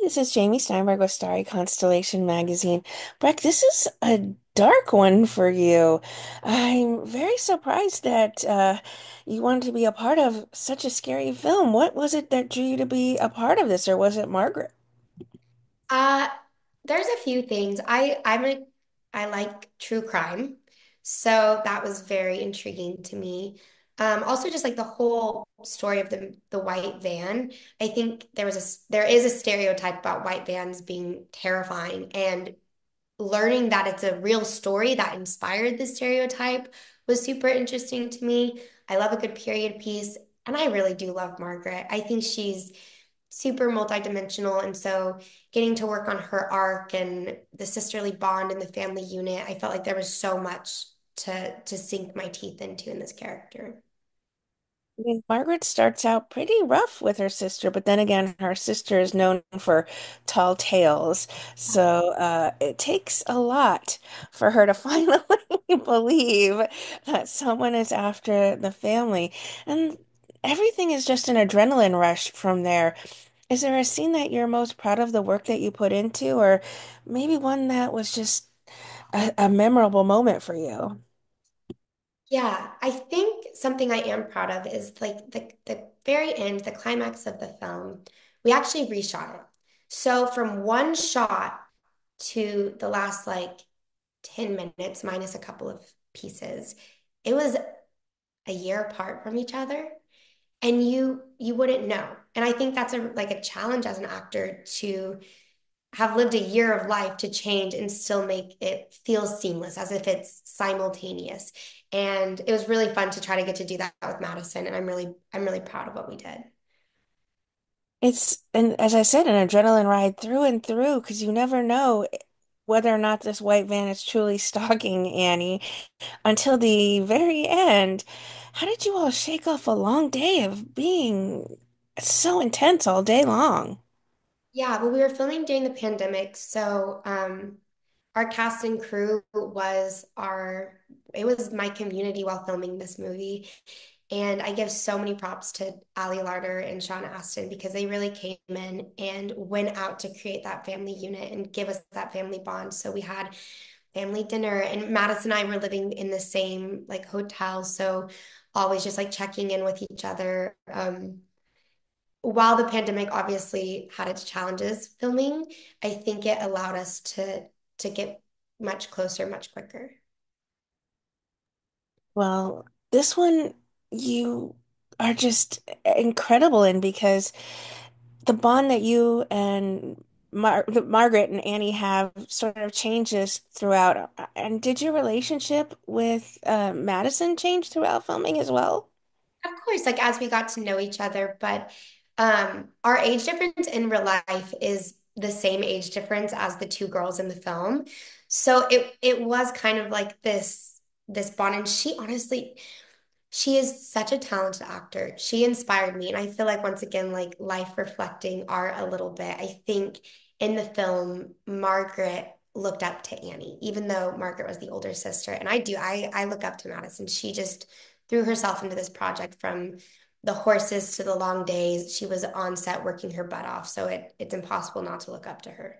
this is Jamie Steinberg with Starry Constellation Magazine. Breck, this is a dark one for you. I'm very surprised that you wanted to be a part of such a scary film. What was it that drew you to be a part of this, or was it Margaret? Uh, there's a few things. I like true crime, so that was very intriguing to me. Also, just like the whole story of the white van. I think there is a stereotype about white vans being terrifying, and learning that it's a real story that inspired the stereotype was super interesting to me. I love a good period piece, and I really do love Margaret. I think she's super multidimensional, and so getting to work on her arc and the sisterly bond and the family unit, I felt like there was so much to sink my teeth into in this character. I mean, Margaret starts out pretty rough with her sister, but then again, her sister is known for tall tales. So it takes a lot for her to finally believe that someone is after the family. And everything is just an adrenaline rush from there. Is there a scene that you're most proud of the work that you put into, or maybe one that was just a memorable moment for you? Yeah, I think something I am proud of is like the very end, the climax of the film. We actually reshot it. So from one shot to the last like 10 minutes minus a couple of pieces, it was a year apart from each other, and you wouldn't know. And I think that's a challenge as an actor to have lived a year of life to change and still make it feel seamless as if it's simultaneous. And it was really fun to try to get to do that with Madison, and I'm really proud of what we did. And as I said, an adrenaline ride through and through, because you never know whether or not this white van is truly stalking Annie until the very end. How did you all shake off a long day of being so intense all day long? Yeah, well, we were filming during the pandemic, so our cast and crew it was my community while filming this movie. And I give so many props to Ali Larder and Sean Astin because they really came in and went out to create that family unit and give us that family bond. So we had family dinner, and Madison and I were living in the same like hotel, so always just like checking in with each other. While the pandemic obviously had its challenges filming, I think it allowed us to get much closer, much quicker. Well, this one you are just incredible in because the bond that you and Margaret and Annie have sort of changes throughout. And did your relationship with Madison change throughout filming as well? Of course, like as we got to know each other, but our age difference in real life is the same age difference as the two girls in the film. So it was kind of like this bond. And she is such a talented actor. She inspired me. And I feel like once again, like life reflecting art a little bit. I think in the film, Margaret looked up to Annie, even though Margaret was the older sister. And I look up to Madison. She just threw herself into this project from the horses to the long days. She was on set working her butt off. So it's impossible not to look up to her.